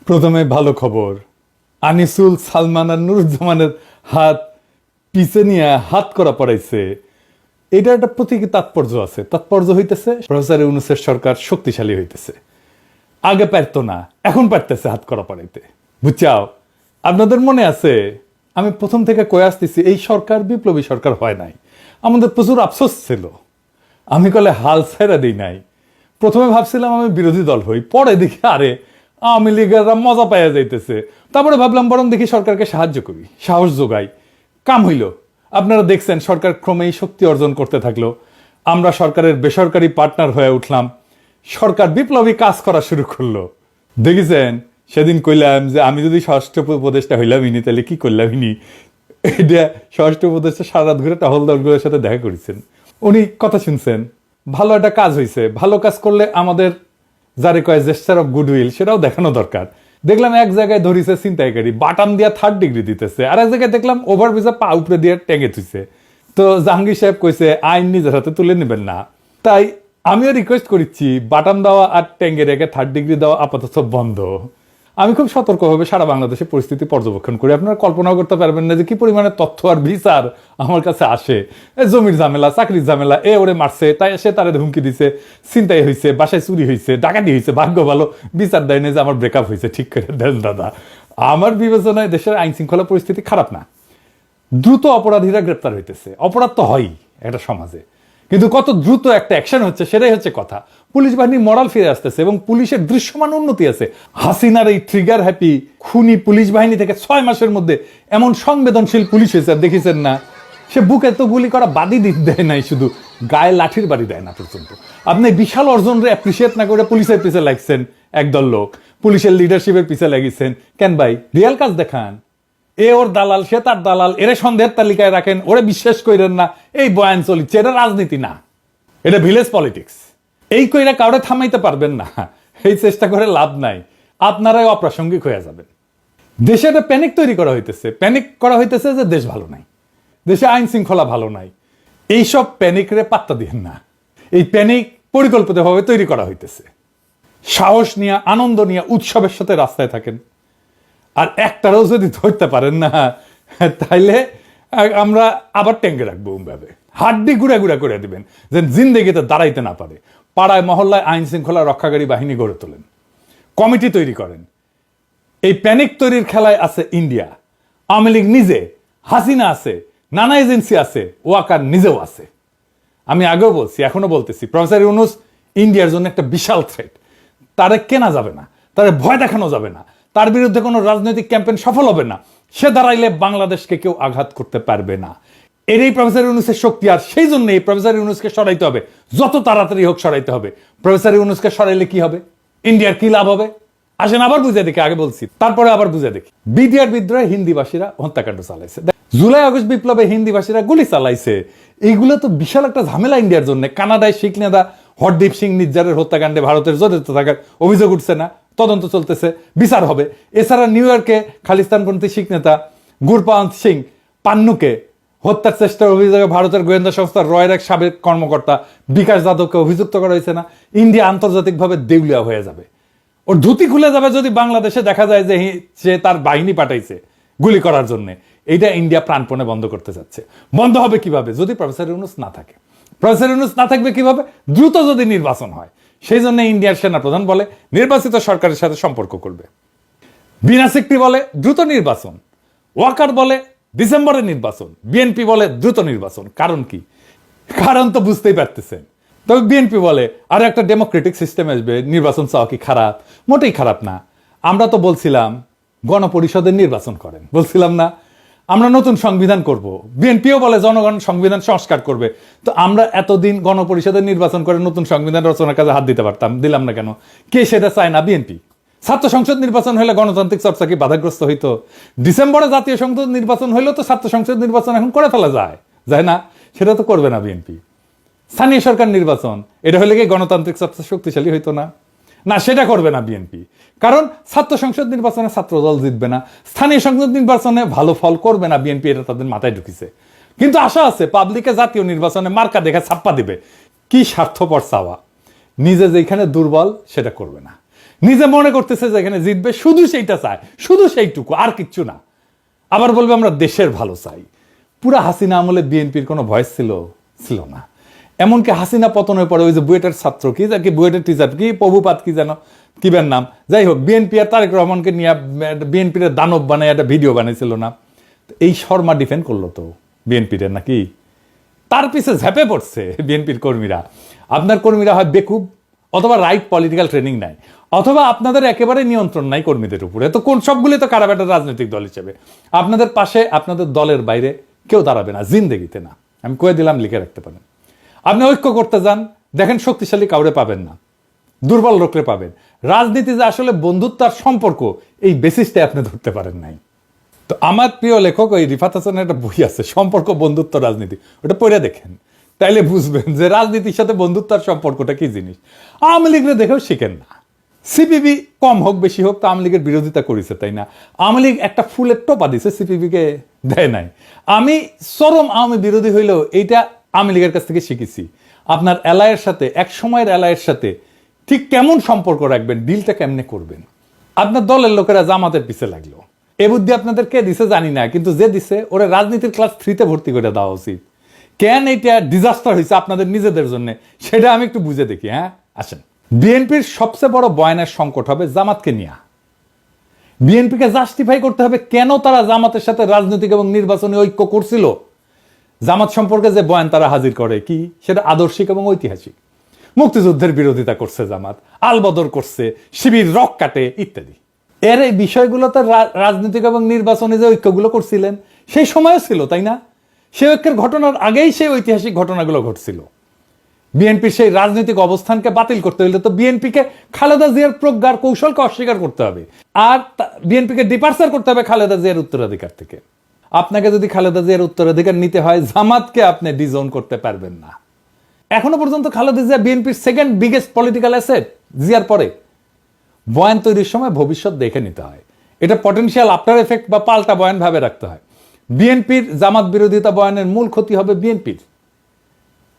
প্রথমে ভালো খবর, আনিসুল সালমান আর নুরুজ্জামানের হাত পিছে নিয়ে হাত করা পড়াইছে। এটা একটা প্রতীকী তাৎপর্য আছে। তাৎপর্য হইতেছে প্রফেসর ইউনূসের সরকার শক্তিশালী হইতেছে। আগে পারতো না, এখন পারতেছে হাত করা পড়াইতে। বুঝছাও? আপনাদের মনে আছে আমি প্রথম থেকে কয়ে আসতেছি এই সরকার বিপ্লবী সরকার হয় নাই। আমাদের প্রচুর আফসোস ছিল। আমি কলে হাল ছেড়ে দিই নাই। প্রথমে ভাবছিলাম আমি বিরোধী দল হই, পরে দেখি আরে আওয়ামী লীগেরা মজা পাইয়া যাইতেছে। তারপরে ভাবলাম বরং দেখি সরকারকে সাহায্য করি, সাহস যোগাই। কাম হইল। আপনারা দেখছেন সরকার ক্রমেই শক্তি অর্জন করতে থাকলো। আমরা সরকারের বেসরকারি পার্টনার হয়ে উঠলাম। সরকার বিপ্লবী কাজ করা শুরু করলো। দেখেছেন সেদিন কইলাম যে আমি যদি স্বরাষ্ট্র উপদেষ্টা হইলাম ইনি তাহলে কি করলাম ইনি। এটা স্বরাষ্ট্র উপদেষ্টা সারা রাত ঘুরে টহলদারগুলোর সাথে দেখা করেছেন। উনি কথা শুনছেন, ভালো একটা কাজ হয়েছে। ভালো কাজ করলে আমাদের যারে কয় জেস্টার অফ গুডউইল সেটাও দেখানো দরকার। দেখলাম এক জায়গায় ধরিছে ছিনতাইকারী, বাটাম দিয়া 3rd ডিগ্রি দিতেছে, আর এক জায়গায় দেখলাম ওভারব্রিজে পা উপরে দিয়ে টেঙে থুইছে। তো জাহাঙ্গীর সাহেব কইছে আইন নিজের হাতে তুলে নেবেন না। তাই আমিও রিকোয়েস্ট করেছি বাটাম দেওয়া আর টেঙ্গে রেখে 3rd ডিগ্রি দেওয়া আপাতত বন্ধ। আমি খুব সতর্কভাবে সারা বাংলাদেশে পরিস্থিতি পর্যবেক্ষণ করি। আপনারা কল্পনাও করতে পারবেন না যে কি পরিমাণে তথ্য আর বিচার আমার কাছে আসে। জমির ঝামেলা, চাকরির ঝামেলা, ওরে মারছে, তাই সে তারে হুমকি দিছে, ছিনতাই হয়েছে, বাসায় চুরি হয়েছে, ডাকাতি হয়েছে, ভাগ্য ভালো বিচার দেয় না যে আমার ব্রেকআপ হয়েছে। ঠিক করে দেন দাদা। আমার বিবেচনায় দেশের আইন শৃঙ্খলা পরিস্থিতি খারাপ না। দ্রুত অপরাধীরা গ্রেপ্তার হইতেছে। অপরাধ তো হয়ই একটা সমাজে, কিন্তু কত দ্রুত একটা অ্যাকশন হচ্ছে সেটাই হচ্ছে কথা। পুলিশ বাহিনী মরাল ফিরে আসতেছে এবং পুলিশের দৃশ্যমান উন্নতি আছে। হাসিনার এই ট্রিগার হ্যাপি খুনি পুলিশ বাহিনী থেকে 6 মাসের মধ্যে এমন সংবেদনশীল পুলিশ হয়েছে, দেখেছেন না? সে বুকে তো গুলি করা বাদই দেয় নাই, শুধু গায়ে লাঠির বাড়ি দেয় না পর্যন্ত। আপনি বিশাল অর্জনরে অ্যাপ্রিসিয়েট না করে পুলিশের পিছে লাগছেন। একদল লোক পুলিশের লিডারশিপের পিছে লাগিয়েছেন কেন ভাই? রিয়াল কাজ দেখান। ওর দালাল, সে তার দালাল, এরে সন্দেহের তালিকায় রাখেন, ওরে বিশ্বাস করেন না, এই বয়ান চলিচ্ছে। এটা রাজনীতি না, এটা ভিলেজ পলিটিক্স। এই কইরা কাউরে থামাইতে পারবেন না। এই চেষ্টা করে লাভ নাই, আপনারাই অপ্রাসঙ্গিক হয়ে যাবেন। দেশে একটা প্যানিক তৈরি করা হইতেছে। প্যানিক করা হইতেছে যে দেশ ভালো নাই, দেশে আইন শৃঙ্খলা ভালো নাই। এইসব প্যানিকরে পাত্তা দিয়েন না। এই প্যানিক পরিকল্পিতভাবে তৈরি করা হইতেছে। সাহস নিয়ে, আনন্দ নিয়ে, উৎসবের সাথে রাস্তায় থাকেন। আর একটারও যদি ধরতে পারেন না তাইলে আমরা আবার ট্যাঙ্কে রাখবো। ভাবে হাড্ডি গুড়া গুড়া করে দিবেন যে জিন্দেগিতে দাঁড়াইতে না পারে। পাড়ায় মহল্লায় আইন শৃঙ্খলা রক্ষাকারী বাহিনী গড়ে তোলেন, কমিটি তৈরি করেন। এই প্যানিক তৈরির খেলায় আছে ইন্ডিয়া, আওয়ামী লীগ নিজে, হাসিনা আছে, নানা এজেন্সি আছে, ওয়াকার নিজেও আছে। আমি আগেও বলছি, এখনো বলতেছি, প্রফেসর ইউনূস ইন্ডিয়ার জন্য একটা বিশাল থ্রেট। তারে কেনা যাবে না, তারে ভয় দেখানো যাবে না, তার বিরুদ্ধে কোনো রাজনৈতিক ক্যাম্পেইন সফল হবে না। সে দাঁড়াইলে বাংলাদেশকে কেউ আঘাত করতে পারবে না। এরই প্রফেসর ইউনূসের শক্তি। আর সেই জন্য এই প্রফেসর ইউনূসকে সরাইতে হবে, যত তাড়াতাড়ি হোক সরাইতে হবে। প্রফেসর ইউনূসকে সরাইলে কি হবে? ইন্ডিয়ার কি লাভ হবে? আসেন আবার বুঝে দেখি। আগে বলছি, তারপরে আবার বুঝে দেখি। বিডিআর বিদ্রোহে হিন্দিভাষীরা হত্যাকাণ্ড চালাইছে, জুলাই আগস্ট বিপ্লবে হিন্দিভাষীরা গুলি চালাইছে। এইগুলো তো বিশাল একটা ঝামেলা ইন্ডিয়ার জন্য। কানাডায় শিখ নেতা হরদীপ সিং নির্জারের হত্যাকাণ্ডে ভারতের জড়িত থাকার অভিযোগ উঠছে না? তদন্ত চলতেছে, বিচার হবে। এছাড়া নিউ ইয়র্কে খালিস্তানপন্থী শিখ নেতা গুরপান্ত সিং পান্নুকে হত্যার চেষ্টার অভিযোগে ভারতের গোয়েন্দা সংস্থা রয়ের এক সাবেক কর্মকর্তা বিকাশ যাদবকে অভিযুক্ত করা হয়েছে না? ইন্ডিয়া আন্তর্জাতিকভাবে দেউলিয়া হয়ে যাবে, ওর ধুতি খুলে যাবে যদি বাংলাদেশে দেখা যায় যে সে তার বাহিনী পাঠাইছে গুলি করার জন্য। এইটা ইন্ডিয়া প্রাণপণে বন্ধ করতে যাচ্ছে। বন্ধ হবে কিভাবে? যদি প্রফেসর ইউনূস না থাকে। প্রফেসর ইউনূস না থাকবে কিভাবে? দ্রুত যদি নির্বাচন হয়। সেই জন্য ইন্ডিয়ার সেনাপ্রধান বলে নির্বাচিত সরকারের সাথে সম্পর্ক করবে। বিনা সিকরি বলে দ্রুত নির্বাচন। ওয়াকার বলে ডিসেম্বরে নির্বাচন। বিএনপি বলে দ্রুত নির্বাচন। কারণ কি? কারণ তো বুঝতেই পারতেছেন। তবে বিএনপি বলে আর একটা ডেমোক্রেটিক সিস্টেম আসবে, নির্বাচন চাওয়া কি খারাপ? মোটেই খারাপ না। আমরা তো বলছিলাম গণপরিষদের নির্বাচন করেন, বলছিলাম না আমরা নতুন সংবিধান করব। বিএনপিও বলে জনগণ সংবিধান সংস্কার করবে। তো আমরা এতদিন গণপরিষদের নির্বাচন করে নতুন সংবিধান রচনার কাজে হাত দিতে পারতাম, দিলাম না কেন? কে সেটা চায় না? বিএনপি। ছাত্র সংসদ নির্বাচন হলে গণতান্ত্রিক চর্চা কি বাধাগ্রস্ত হইতো? ডিসেম্বরে জাতীয় সংসদ নির্বাচন হইলেও তো ছাত্র সংসদ নির্বাচন এখন করে ফেলা যায়, যায় না? সেটা তো করবে না বিএনপি। স্থানীয় সরকার নির্বাচন, এটা হলে কি গণতান্ত্রিক চর্চা শক্তিশালী হইতো না? না, সেটা করবে না বিএনপি। কারণ ছাত্র সংসদ নির্বাচনে ছাত্র দল জিতবে না, স্থানীয় সংসদ নির্বাচনে ভালো ফল করবে না বিএনপি, এটা তাদের মাথায় ঢুকিছে। কিন্তু আশা আছে পাবলিকে জাতীয় নির্বাচনে মার্কা দেখে ছাপ্পা দিবে। কি স্বার্থপর চাওয়া! নিজে যেখানে দুর্বল সেটা করবে না, নিজে মনে করতেছে যে এখানে জিতবে, শুধু সেইটা চায়, শুধু সেইটুকু, আর কিচ্ছু না। আবার বলবে আমরা দেশের ভালো চাই। পুরা হাসিনা আমলে বিএনপির কোনো ভয়েস ছিল না। এমনকি হাসিনা পতনের পরে ওই যে বুয়েটের ছাত্র কি যাকে বুয়েটের টিচার কি প্রভুপাত কি যেন কিবের নাম, যাই হোক, বিএনপি আর তারেক রহমানকে নিয়ে বিএনপির দানব বানায় একটা ভিডিও বানাইছিল না, এই শর্মা ডিফেন্ড করলো তো বিএনপির নাকি, তার পিছে ঝেপে পড়ছে বিএনপির কর্মীরা। আপনার কর্মীরা হয় বেকুব, অথবা রাইট পলিটিক্যাল ট্রেনিং নাই, অথবা আপনাদের একেবারে নিয়ন্ত্রণ নাই কর্মীদের উপরে। তো কোন সবগুলি তো খারাপ একটা রাজনৈতিক দল হিসেবে আপনাদের পাশে আপনাদের দলের বাইরে কেউ দাঁড়াবে না জিন্দেগিতে, না। আমি কয়ে দিলাম, লিখে রাখতে পারেন। আপনি ঐক্য করতে যান, দেখেন শক্তিশালী কাউরে পাবেন না, দুর্বল লোকরে পাবেন। রাজনীতি যে আসলে বন্ধুত্ব আর সম্পর্ক, এই বেসিসটাই আপনি ধরতে পারেন নাই। তো আমার প্রিয় লেখক ওই রিফাত হাসানের একটা বই আছে, সম্পর্ক বন্ধুত্ব রাজনীতি, ওটা পড়ে দেখেন, তাইলে বুঝবেন যে রাজনীতির সাথে বন্ধুত্ব আর সম্পর্কটা কি জিনিস। আওয়ামী লীগরে দেখেও শিখেন না। সিপিবি কম হোক বেশি হোক তো আওয়ামী লীগের বিরোধিতা করেছে, তাই না? আওয়ামী লীগ একটা ফুলের টোপা দিছে, সিপিবিকে দেয় নাই। আমি চরম আওয়ামী বিরোধী হইলেও এইটা আওয়ামী লীগের কাছ থেকে শিখেছি। আপনার এলায়ের সাথে, এক সময়ের এলায়ের সাথে ঠিক কেমন সম্পর্ক রাখবেন, ডিলটা কেমনে করবেন। আপনার দলের লোকেরা জামাতের পিছে লাগলো, এ বুদ্ধি আপনাদের কে দিছে জানি না, কিন্তু যে দিছে ওরা রাজনীতির ক্লাস 3-তে ভর্তি করে দেওয়া উচিত। কেন এইটা ডিজাস্টার হয়েছে আপনাদের নিজেদের জন্য, সেটা আমি একটু বুঝে দেখি। হ্যাঁ, আসেন। বিএনপির সবচেয়ে বড় বয়ানের সংকট হবে জামাতকে নিয়ে। বিএনপিকে জাস্টিফাই করতে হবে কেন তারা জামাতের সাথে রাজনৈতিক এবং নির্বাচনী ঐক্য করছিল। জামাত সম্পর্কে যে বয়ান তারা হাজির করে কি, সেটা আদর্শিক এবং ঐতিহাসিক। মুক্তিযুদ্ধের বিরোধিতা করছে জামাত, আলবদর করছে, শিবির রক কাটে ইত্যাদি। এর এই বিষয়গুলোতে রাজনৈতিক এবং নির্বাচনী যে ঐক্যগুলো করছিলেন সেই সময়ও ছিল, তাই না? সেই ঐক্যের ঘটনার আগেই সেই ঐতিহাসিক ঘটনাগুলো ঘটছিল। বিএনপির সেই রাজনৈতিক অবস্থানকে বাতিল করতে হলে তো বিএনপিকে খালেদা জিয়ার প্রজ্ঞার কৌশলকে অস্বীকার করতে হবে, আর বিএনপিকে ডিপার্চার করতে হবে খালেদা জিয়ার উত্তরাধিকার থেকে। আপনাকে যদি খালেদা জিয়ার উত্তরাধিকার নিতে হয়, জামাতকে আপনি ডিজোন করতে পারবেন না। এখনো পর্যন্ত খালেদা জিয়া বিএনপির সেকেন্ড বিগেস্ট পলিটিক্যাল অ্যাসেট, জিয়ার পরে। বয়ান তৈরির সময় ভবিষ্যৎ দেখে নিতে হয়, এটা পটেনশিয়াল আফটার এফেক্ট বা পাল্টা বয়ান ভাবে রাখতে হয়। বিএনপির জামাত বিরোধিতা বয়ানের মূল ক্ষতি হবে বিএনপির।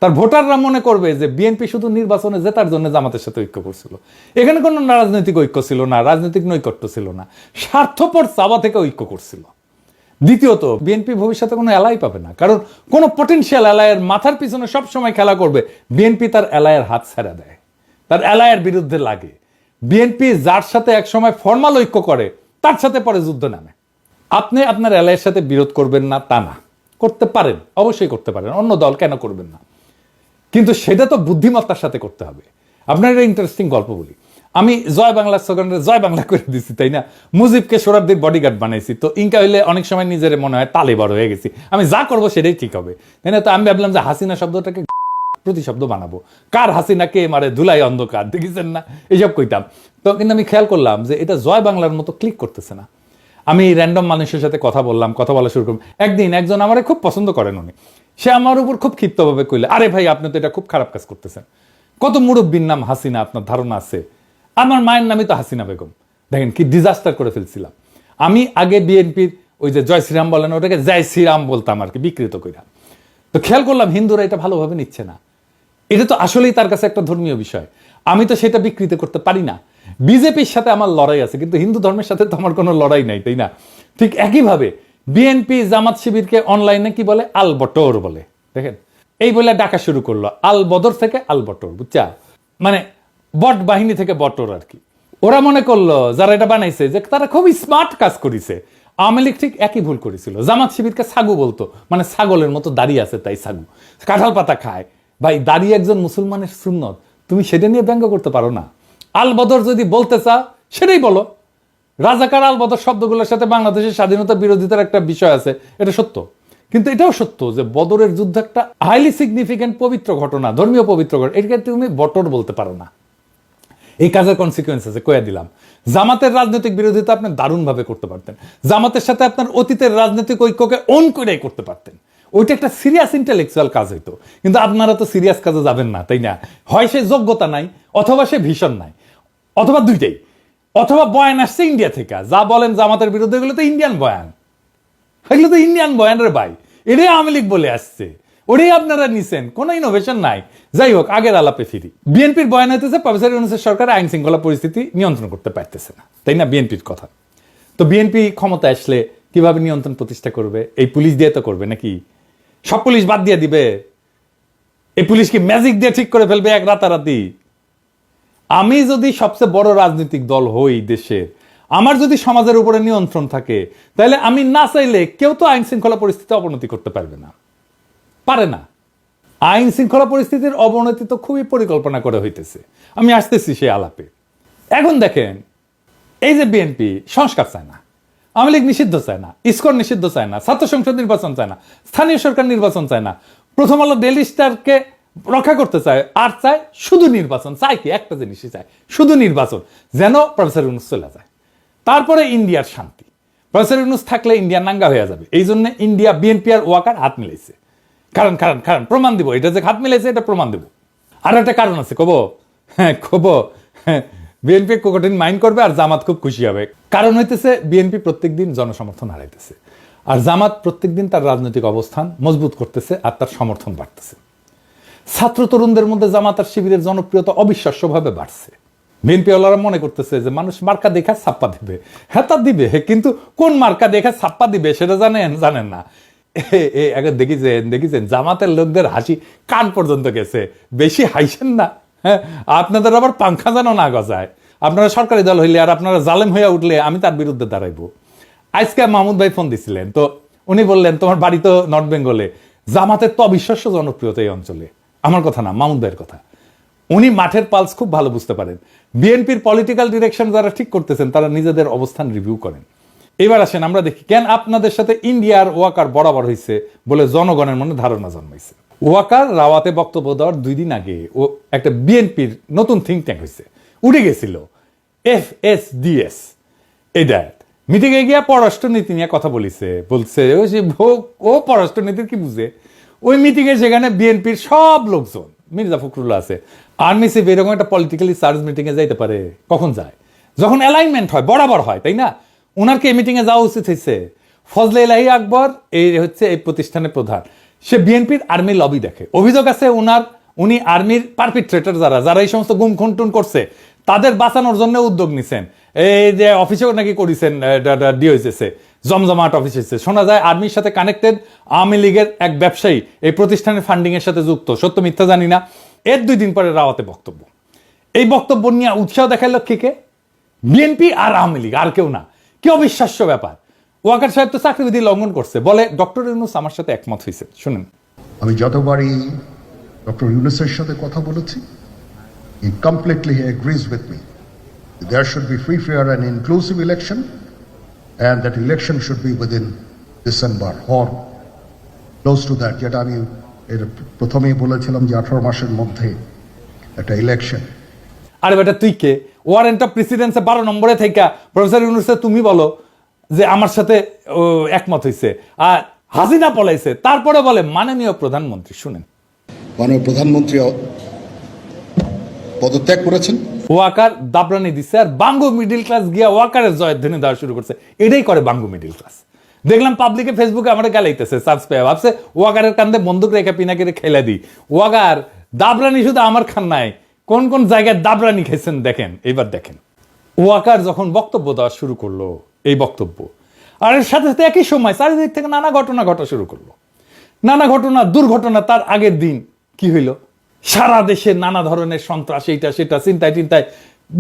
তার ভোটাররা মনে করবে যে বিএনপি শুধু নির্বাচনে জেতার জন্য জামাতের সাথে ঐক্য করছিল, এখানে কোনো রাজনৈতিক ঐক্য ছিল না, রাজনৈতিক নৈকট্য ছিল না, স্বার্থপর চাওয়া থেকে ঐক্য করছিল। দ্বিতীয়ত, বিএনপি ভবিষ্যতে কোনো এলাই পাবে না, কারণ কোনো পটেনশিয়াল এলায়ের মাথার পিছনে সবসময় খেলা করবে বিএনপি, তার এলায়ের হাত ছেড়ে দেয়, তার এলায়ের বিরুদ্ধে লাগে। বিএনপি যার সাথে একসময় ফর্মাল ঐক্য করে তার সাথে পরে যুদ্ধ নামে। আপনি আপনার এলায়ের সাথে বিরোধ করবেন না তা না, করতে পারেন, অবশ্যই করতে পারেন, অন্য দল কেন করবেন না, কিন্তু সেটা তো বুদ্ধিমত্তার সাথে করতে হবে। আপনার একটা ইন্টারেস্টিং গল্প বলি। আমি জয় বাংলা স্লোগানের জয় বাংলা করে দিচ্ছি, তাই না? মুজিবকে সোহরাওয়ার্দীর বডিগার্ড বানাইছি, তো ইনকা হইলে অনেক সময় নিজের মনে হয় তালে বড় হয়ে গেছি, আমি যা করবো সেটাই ঠিক হবে, তাই না? তো আমি ভাবলাম যে হাসিনা শব্দটাকে প্রতিশব্দ বানাবো, কার হাসিনা কে মারে ধুলাই অন্ধকার, দেখেছেন না, এইসব কইতাম। তো কিন্তু আমি খেয়াল করলাম যে এটা জয় বাংলার মতো ক্লিক করতেছে না। আমি র্যান্ডম মানুষের সাথে কথা বললাম, কথা বলা শুরু করলাম। একদিন একজন আমারে খুব পছন্দ করেন উনি, সে আমার উপর খুব ক্ষিপ্তভাবে কইলে, আরে ভাই আপনি তো এটা খুব খারাপ কাজ করতেছেন, কত মুরব্বীর নাম হাসিনা, আপনার ধারণা আছে? আমার মায়ের নামই তো হাসিনা বেগম। দেখেন কি ডিজাস্টার করে ফেলছিলাম। আমি আগে বিএনপির ওই যে জয় শ্রীরাম বলেন, ওটাকে জয় শ্রীরাম বলতাম আর কি, বিকৃত কইরা। তো খেয়াল করলাম হিন্দুরা এটা ভালোভাবে নিচ্ছে না, এটা তো আসলেই তার কাছে একটা ধর্মীয় বিষয়, আমি তো সেটা বিকৃত করতে পারি না। বিজেপির সাথে আমার লড়াই আছে, কিন্তু হিন্দু ধর্মের সাথে তো আমার কোনো লড়াই নাই, তাই না? ঠিক একইভাবে বিএনপি জামাত শিবিরকে অনলাইনে কি বলে, আল বটর বলে। দেখেন, এই বলে ডাকা শুরু করলো, আল বদর থেকে আল বটর, বুঝছা? মানে বট বাহিনী থেকে বটর আর কি। ওরা মনে করলো যারা এটা বানাইছে যে তারা খুবই স্মার্ট কাজ করেছে। আওয়ামী লীগ ঠিক একই ভুল করেছিল, জামাত শিবিরকে ছাগু বলতো, মানে ছাগলের মতো দাঁড়িয়ে আছে তাই ছাগু, কাঁঠাল পাতা খায়। ভাই, দাঁড়িয়ে একজন মুসলমানের সুন্নত, তুমি সেটা নিয়ে ব্যঙ্গ করতে পারো না? আল বদর যদি বলতে চাও সেটাই বলো। রাজাকার আল বদর শব্দগুলোর সাথে বাংলাদেশের স্বাধীনতা বিরোধিতার একটা বিষয় আছে, এটা সত্য। কিন্তু এটাও সত্য যে বদরের যুদ্ধ একটা হাইলি সিগনিফিকেন্ট পবিত্র ঘটনা, ধর্মীয় পবিত্র ঘটনা, এটাকে তুমি বটর বলতে পারো না। এই কাজের কনসিকুয়েন্স আছে, কয়ে দিলাম। জামাতের রাজনৈতিক বিরোধিতা আপনি দারুণভাবে করতে পারতেন, জামাতের সাথে আপনার অতীতের রাজনৈতিক ঐক্যকে অন করেই করতে পারতেন, ওইটা একটা সিরিয়াস ইন্টেলেকচুয়াল কাজ হইতো। কিন্তু আপনারা তো সিরিয়াস কাজে যাবেন না, তাই না? হয় সে যোগ্যতা নাই, অথবা সে ভীষণ নাই, অথবা দুইটাই, অথবা বয়ান আসছে ইন্ডিয়া থেকে, যা বলেন জামাতের বিরুদ্ধে, এগুলো তো ইন্ডিয়ান বয়ান, এগুলো তো ইন্ডিয়ান বয়ান রে ভাই, এটাই আওয়ামী লীগ বলে আসছে। ওটাই আপনারা নিছেন, কোনো ইনোভেশন নাই। যাই হোক, আগের আলাপে ফিরি। বিএনপির বয়ান হইতেছে প্রফেসর ইউনূসের সরকার আইন শৃঙ্খলা পরিস্থিতি নিয়ন্ত্রণ করতে পারতেছে না, তাই না? বিএনপির কথা। তো বিএনপি ক্ষমতা আসলে কিভাবে নিয়ন্ত্রণ প্রতিষ্ঠা করবে? এই পুলিশ দিয়ে তো করবে নাকি? সব পুলিশ বাদ দিয়ে দিবে? এই পুলিশ কি ম্যাজিক দিয়ে ঠিক করে ফেলবে এক রাতারাতি? আমি যদি সবচেয়ে বড় রাজনৈতিক দল হই দেশের, আমার যদি সমাজের উপরে নিয়ন্ত্রণ থাকে, তাহলে আমি না চাইলে কেউ তো আইন শৃঙ্খলা পরিস্থিতি অবনতি করতে পারবে না, পারে না। আইন শৃঙ্খলা পরিস্থিতির অবনতি তো খুবই পরিকল্পনা করে হইতেছে। আমি আসতেছি সেই আলাপে। এখন দেখেন, এই যে বিএনপি সংস্কার চায় না, আওয়ামী লীগ নিষিদ্ধ চায় না, ইসকন নিষিদ্ধ চায় না, ছাত্র সংসদ নির্বাচন চায় না, স্থানীয় সরকার নির্বাচন চায় না, প্রথম আলো ডেইলি স্টারকে রক্ষা করতে চায়, আর চায় শুধু নির্বাচন। চায় কি? একটা জিনিসই চায়, শুধু নির্বাচন, যেন প্রফেসর ইউনূস চলে যায়। তারপরে ইন্ডিয়ার শান্তি। প্রফেসর ইউনূস থাকলে ইন্ডিয়া নাঙ্গা হয়ে যাবে, এই জন্য ইন্ডিয়া বিএনপি আর ওয়াকার হাত মিলাইছে। কারণ কারণ কারণ প্রমাণ দিব, এটা যে হাত মিলাইছে এটা প্রমাণ দেব। আর একটা কারণ আছে, কব? হ্যাঁ কব। বিএনপি কঠিন মাইন্ড করবে আর জামাত খুব খুশি হবে। কারণ হইতেছে বিএনপি প্রত্যেকদিন জনসমর্থন হারাইতেছে, আর জামাত প্রত্যেকদিন তার রাজনৈতিক অবস্থান মজবুত করতেছে আর তার সমর্থন বাড়তেছে। ছাত্র তরুণদের মধ্যে জামাত আর শিবিরের জনপ্রিয়তা অবিশ্বাস্যভাবে বাড়ছে। বিএনপি ওয়ালারা মনে করতেছে যে মানুষ মার্কা দেখা ছাপ্পা দিবে। হ্যাঁ, তা দিবে, কিন্তু কোন মার্কা দেখা ছাপ্পা দিবে সেটা জানেন না। দেখেছেন জামাতের লোকদের হাসি কান পর্যন্ত গেছে। বেশি হাসেন না, হ্যাঁ? আপনাদের আবার পাংখা যেন না গজায়। আপনারা সরকারি দল হইলে আর আপনারা জালেম হইয়া উঠলে আমি তার বিরুদ্ধে দাঁড়াইবো। আজকে মাহমুদ ভাই ফোন দিছিলেন, তো উনি বললেন তোমার বাড়ি তো নর্থ বেঙ্গলে, জামাতের তো অবিশ্বাস্য জনপ্রিয়তা এই অঞ্চলে। আমার কথা না, মাহমুদ ভাইয়ের কথা। উনি মাঠের পালস খুব ভালো বুঝতে পারেন। বিএনপির পলিটিক্যাল ডিরেকশন যারা ঠিক করতেছেন তারা নিজেদের অবস্থান রিভিউ করেন। এবার আসেন আমরা দেখি কেন আপনাদের সাথে ইন্ডিয়ার ওয়াকার বরাবর হয়েছে বলে জনগণের মনে ধারণা জন্মাইছে। ওয়াকার রাওয়াতে বক্তব্য দেওয়ার 2 দিন আগে ও একটা বিএনপির নতুন থিঙ্ক ট্যাঙ্ক হয়েছে, উঠে গেছিল FSDS। এটা মিটিং এ গিয়া পররাষ্ট্রনীতি নিয়ে কথা বলছে ও পররাষ্ট্রনীতির কি বুঝে? ওই মিটিং এ সেখানে বিএনপির সব লোকজন, মির্জা ফখরুল্লাহ আছে, আর্মি চিফ এরকম একটা পলিটিক্যালি চার্জ মিটিং এ যাইতে পারে? কখন যায়? যখন অ্যালাইনমেন্ট হয়, বরাবর হয়, তাই না? ওনার কি এই মিটিং এ যাওয়া উচিত হয়েছে? ফজলে ইলাহি আকবর এই হচ্ছে এই প্রতিষ্ঠানের প্রধান, সে বিএনপির আর্মি লবি দেখে। অভিযোগ আছে উনি আর্মির পারপিট্রেটর যারা এই সমস্ত গুম খুন করছে তাদের বাঁচানোর জন্য উদ্যোগ নিছেন। এই যে অফিসেও নাকি করেছেন, ডিওএসএসে জমজমাট অফিস হয়েছে, শোনা যায় আর্মির সাথে কানেক্টেড আওয়ামী লীগের এক ব্যবসায়ী এই প্রতিষ্ঠানের ফান্ডিং এর সাথে যুক্ত। সত্য মিথ্যা জানি না। এর 2 দিন পরে রাওয়াতে বক্তব্য। এই বক্তব্য নিয়ে উৎসাহ দেখাইল কে? বিএনপি আর আওয়ামী লীগ, আর কেউ না। কি অবিশ্বাস্য ব্যাপার! ওয়াকার সাহেব তো চাকরিবিধি লঙ্ঘন করছে, বলে ডক্টর ইউনূস আমার সাথে একমত হয়েছে। শুনুন, আমি যতবারই ডক্টর ইউনূসের সাথে কথা বলেছি, he completely agrees with me. There should be free, fair and inclusive election, and that election should be within December or close to that. যেটা আমি প্রথমেই বলেছিলাম যে 18 মাসের মধ্যে একটা ইলেকশন। আরে বেটা তুই কে? ওয়ারেন্ট অফ প্রেসিডেন্সে 12 নম্বরে থেকে প্রফেসর ইউনূসে তুমি বলো যে আমার সাথে একমত হয়েছে, আর হাসিনা পলাইছে, তারপরে বলে মাননীয় প্রধানমন্ত্রী। শুনেন, মাননীয় প্রধানমন্ত্রী পদত্যাগ করেছেন। ওয়াকার দাবরানি দিচ্ছে, আর বাঙ্গু মিডিল ক্লাস গিয়া ওয়াকারের জয়ধ্বনি দেওয়া শুরু করছে। এটাই করে বাঙ্গু মিডিল ক্লাস। দেখলাম পাবলিকে ফেসবুকে আমরা গালাইতেছে, চার্জ পেয়ে ভাবছে ওয়াকারের কান্দে বন্দুক রেখে পিনাকে খেলে দিই। ওয়াকার দাবরানি শুধু আমার খান নাই, কোন কোন জায়গায় দাবরানি খেয়েছেন দেখেন। এবার দেখেন ওয়াকার যখন বক্তব্য দেওয়া শুরু করলো, এই বক্তব্য আর এর সাথে সাথে একই সময় চারিদিক থেকে নানা ঘটনা ঘটা শুরু করলো। নানা ঘটনা, দুর্ঘটনা। তার আগের দিন কি হইল? সারা দেশে নানা ধরনের সন্ত্রাস, এইটা সেটা, চিন্তায় চিন্তায়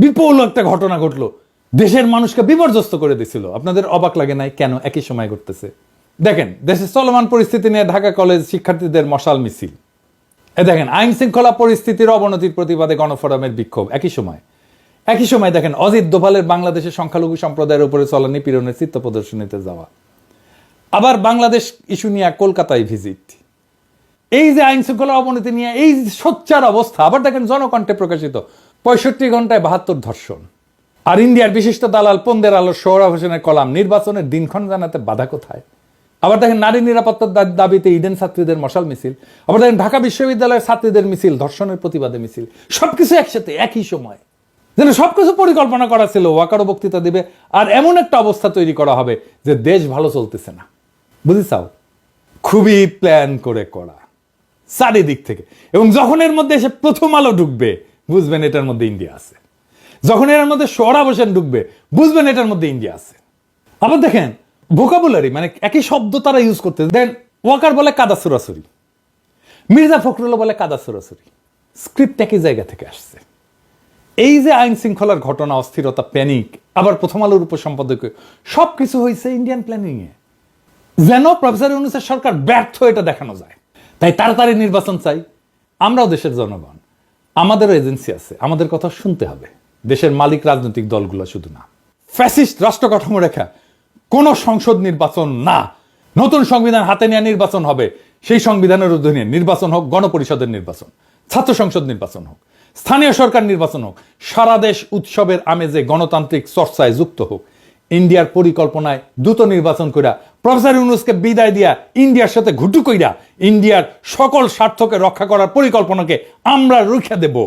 বিপুল একটা ঘটনা ঘটলো, দেশের মানুষকে বিপর্যস্ত করে দিছিল। আপনাদের অবাক লাগে নাই কেন একই সময় ঘটতেছে? দেখেন দেশের চলমান পরিস্থিতি নিয়ে ঢাকা কলেজ শিক্ষার্থীদের মশাল মিছিল। দেখেন আইন শৃঙ্খলা পরিস্থিতির অবনতির প্রতিবাদে গণফোরামের বিক্ষোভ। একই সময় দেখেন অজিত দোভালের বাংলাদেশের সংখ্যালঘু সম্প্রদায়ের উপরে চলা নিপীড়নের চিত্র প্রদর্শনীতে যাওয়া। আবার বাংলাদেশ ইস্যু নিয়ে কলকাতায় ভিজিট। এই যে আইন শৃঙ্খলা অবনতি নিয়ে এই সোচ্চার অবস্থা। আবার দেখেন জনকণ্ঠে প্রকাশিত 65 ঘন্টায় 72 ধর্ষণ। আর ইন্ডিয়ার বিশিষ্ট দালাল পন্দের আলো সোহরাব হোসেনের কলাম, নির্বাচনের দিনক্ষণ জানাতে বাধা কোথায়। আবার দেখেন নারী নিরাপত্তার দাবিতে ইডেন ছাত্রীদের মশাল মিছিল। আবার দেখেন ঢাকা বিশ্ববিদ্যালয়ের ছাত্রীদের মিছিল, ধর্ষণের প্রতিবাদে মিছিল। সবকিছু একসাথে একই সময়, যেন সবকিছু পরিকল্পনা করা ছিল। ওয়াকারও বক্তৃতা দিবে, আর এমন একটা অবস্থা তৈরি করা হবে যে দেশ ভালো চলতেছে না। বুঝিছাও? খুবই প্ল্যান করে করা। চারিদিক থেকে। এবং যখন এর মধ্যে এসে প্রথম আলো ঢুকবে, বুঝবেন এটার মধ্যে ইন্ডিয়া আছে। যখন এর মধ্যে সোহরা হোসেন ঢুকবে, বুঝবেন এটার মধ্যে ইন্ডিয়া আছে। আবার দেখেন ভোকাবুলারি, মানে একই শব্দ তারা ইউজ করতে দেন। ওয়াকার বলে কাদা সুরাসুরি, মির্জা ফখরুল বলে কাদা সুরাসুরি, স্ক্রিপ্ট একই জায়গা থেকে আসছে। এই যে আইন শৃঙ্খলার ঘটনা, অস্থিরতা, প্যানিক, আবার প্রথম আলোর উপসম্পাদকীয়, সবকিছু হয়েছে ইন্ডিয়ান প্ল্যানিং এ, যেন প্রফেসর ইউনূসের সরকার ব্যর্থ এটা দেখানো যায়। তাই তাড়াতাড়ি নির্বাচন চাই। আমরাও দেশের জনগণ, আমাদেরও এজেন্সি আছে, আমাদের কথা শুনতে হবে। দেশের মালিক রাজনৈতিক দলগুলো শুধু না। ফ্যাসিস্ট রাষ্ট্র কাঠামো রেখা কোন সংসদ নির্বাচন না, নতুন সংবিধান হাতে নেওয়া নির্বাচন হবে। সেই সংবিধানের অধীনে নির্বাচন হোক, গণপরিষদের নির্বাচন, ছাত্র সংসদ নির্বাচন হোক, স্থানীয় সরকার নির্বাচন হোক, সারা দেশ উৎসবের আমেজে গণতান্ত্রিক চর্চায় যুক্ত হোক। ইন্ডিয়ার পরিকল্পনায় দ্রুত নির্বাচন কইরা প্রফেসর ইউনূসকে বিদায় দিয়া ইন্ডিয়ার সাথে ঘুটু কইরা ইন্ডিয়ার সকল স্বার্থকে রক্ষা করার পরিকল্পনাকে আমরা রুখে দেব।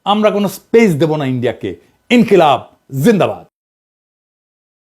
আমরা কোনো স্পেস দেব না ইন্ডিয়াকে। ইনকিলাব জিন্দাবাদ।